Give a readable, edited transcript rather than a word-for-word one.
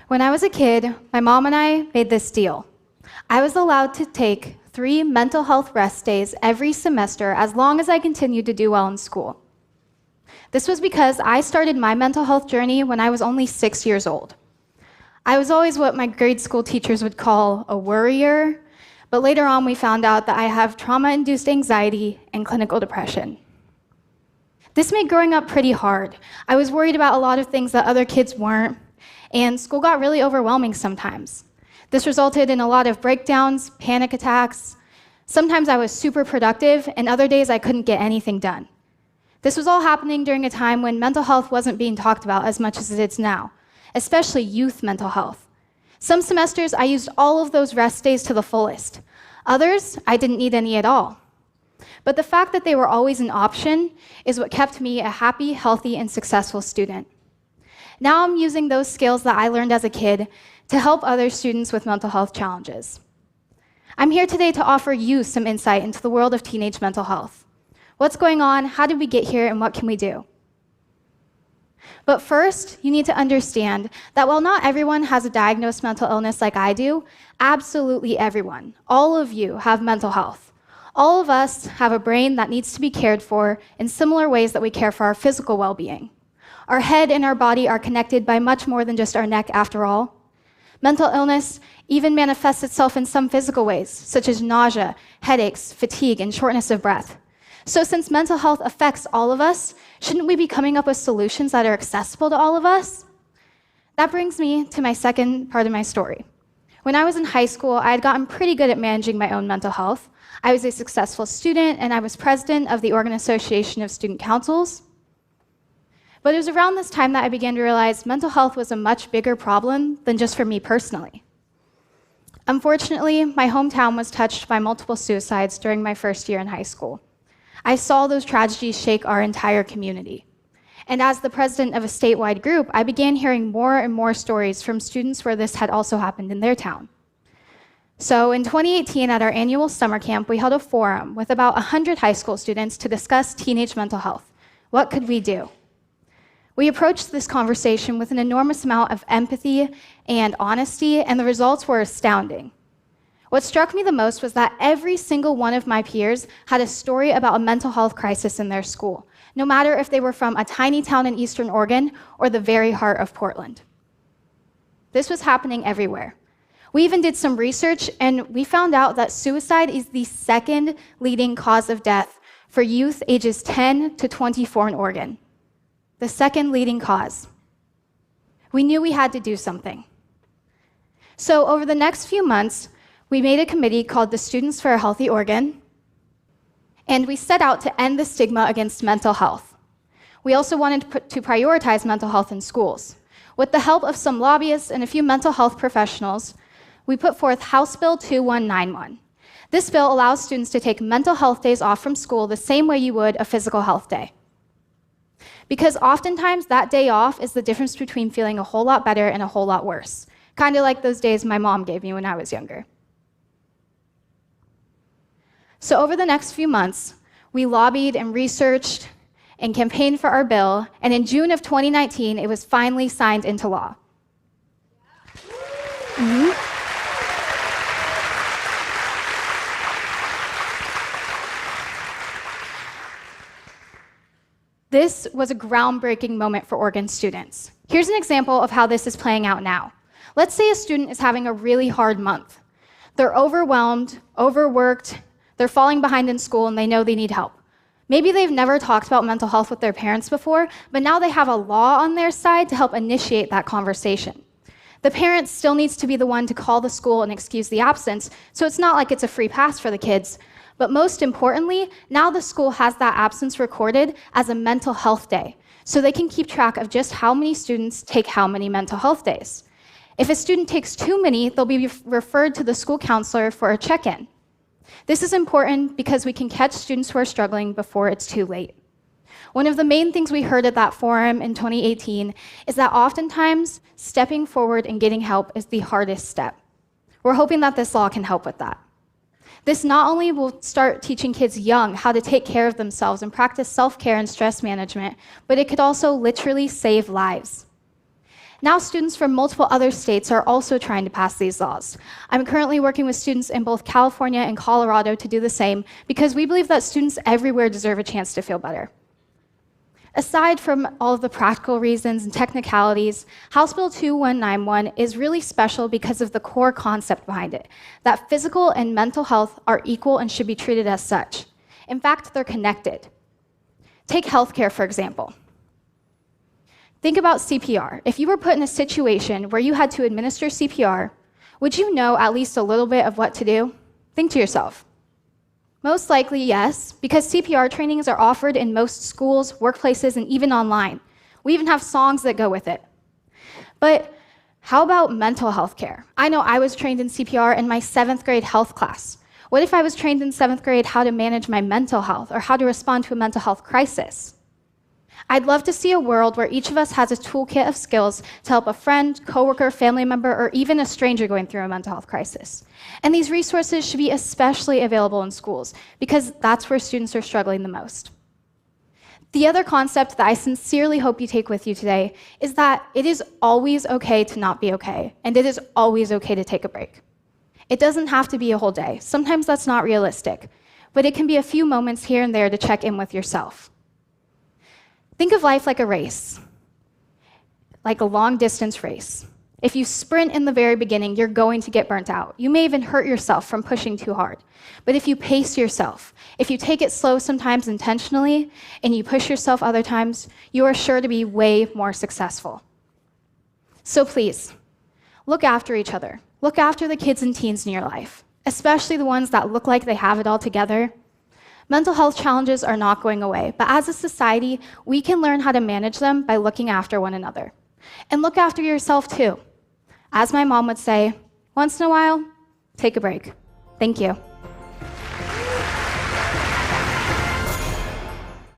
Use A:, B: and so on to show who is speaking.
A: When I was a kid, my mom and I made this deal. I was allowed to take 3 mental health rest days every semester as long as I continued to do well in school. This was because I started my mental health journey when I was only 6 years old. I was always what my grade school teachers would call a worrier, but later on we found out that I have trauma-induced anxiety and clinical depression. This made growing up pretty hard. I was worried about a lot of things that other kids weren't, and school got really overwhelming sometimes. This resulted in a lot of breakdowns, panic attacks. Sometimes I was super productive, and other days I couldn't get anything done. This was all happening during a time when mental health wasn't being talked about as much as it is now, especially youth mental health. Some semesters I used all of those rest days to the fullest. Others, I didn't need any at all. But the fact that they were always an option is what kept me a happy, healthy, and successful student. Now I'm using those skills that I learned as a kid to help other students with mental health challenges. I'm here today to offer you some insight into the world of teenage mental health. What's going on, how did we get here, and what can we do? But first, you need to understand that while not everyone has a diagnosed mental illness like I do, absolutely everyone, all of you, have mental health. All of us have a brain that needs to be cared for in similar ways that we care for our physical well-being. Our head and our body are connected by much more than just our neck, after all. Mental illness even manifests itself in some physical ways, such as nausea, headaches, fatigue, and shortness of breath. So since mental health affects all of us, shouldn't we be coming up with solutions that are accessible to all of us? That brings me to my second part of my story. When I was in high school, I had gotten pretty good at managing my own mental health. I was a successful student, and I was president of the Oregon Association of Student Councils. But it was around this time that I began to realize mental health was a much bigger problem than just for me personally. Unfortunately, my hometown was touched by multiple suicides during my first year in high school. I saw those tragedies shake our entire community. And as the president of a statewide group, I began hearing more and more stories from students where this had also happened in their town. So in 2018, at our annual summer camp, we held a forum with about 100 high school students to discuss teenage mental health. What could we do? We approached this conversation with an enormous amount of empathy and honesty, and the results were astounding. What struck me the most was that every single one of my peers had a story about a mental health crisis in their school, no matter if they were from a tiny town in Eastern Oregon or the very heart of Portland. This was happening everywhere. We even did some research, and we found out that suicide is the second leading cause of death for youth ages 10 to 24 in Oregon. The second leading cause. We knew we had to do something. So over the next few months, we made a committee called the Students for a Healthy Oregon, and we set out to end the stigma against mental health. We also wanted to prioritize mental health in schools. With the help of some lobbyists and a few mental health professionals, we put forth House Bill 2191. This bill allows students to take mental health days off from school the same way you would a physical health day. Because oftentimes that day off is the difference between feeling a whole lot better and a whole lot worse, kind of like those days my mom gave me when I was younger. So over the next few months, we lobbied and researched and campaigned for our bill, and in June of 2019, it was finally signed into law. This was a groundbreaking moment for Oregon students. Here's an example of how this is playing out now. Let's say a student is having a really hard month. They're overwhelmed, overworked, they're falling behind in school, and they know they need help. Maybe they've never talked about mental health with their parents before, but now they have a law on their side to help initiate that conversation. The parent still needs to be the one to call the school and excuse the absence, so it's not like it's a free pass for the kids. But most importantly, now the school has that absence recorded as a mental health day, so they can keep track of just how many students take how many mental health days. If a student takes too many, they'll be referred to the school counselor for a check-in. This is important because we can catch students who are struggling before it's too late. One of the main things we heard at that forum in 2018 is that oftentimes stepping forward and getting help is the hardest step. We're hoping that this law can help with that. This not only will start teaching kids young how to take care of themselves and practice self-care and stress management, but it could also literally save lives. Now students from multiple other states are also trying to pass these laws. I'm currently working with students in both California and Colorado to do the same because we believe that students everywhere deserve a chance to feel better. Aside from all of the practical reasons and technicalities, House Bill 2191 is really special because of the core concept behind it, that physical and mental health are equal and should be treated as such. In fact, they're connected. Take healthcare, for example. Think about CPR. If you were put in a situation where you had to administer CPR, would you know at least a little bit of what to do? Think to yourself. Most likely, yes, because CPR trainings are offered in most schools, workplaces, and even online. We even have songs that go with it. But how about mental health care? I know I was trained in CPR in my 7th grade health class. What if I was trained in 7th grade how to manage my mental health or how to respond to a mental health crisis? I'd love to see a world where each of us has a toolkit of skills to help a friend, coworker, family member, or even a stranger going through a mental health crisis. And these resources should be especially available in schools because that's where students are struggling the most. The other concept that I sincerely hope you take with you today is that it is always okay to not be okay, and it is always okay to take a break. It doesn't have to be a whole day. Sometimes that's not realistic, but it can be a few moments here and there to check in with yourself. Think of life like a race, like a long-distance race. If you sprint in the very beginning, you're going to get burnt out. You may even hurt yourself from pushing too hard. But if you pace yourself, if you take it slow sometimes intentionally, and you push yourself other times, you are sure to be way more successful. So please, look after each other. Look after the kids and teens in your life, especially the ones that look like they have it all together. Mental health challenges are not going away, but as a society, we can learn how to manage them by looking after one another. And look after yourself too. As my mom would say, once in a while, take a break. Thank you.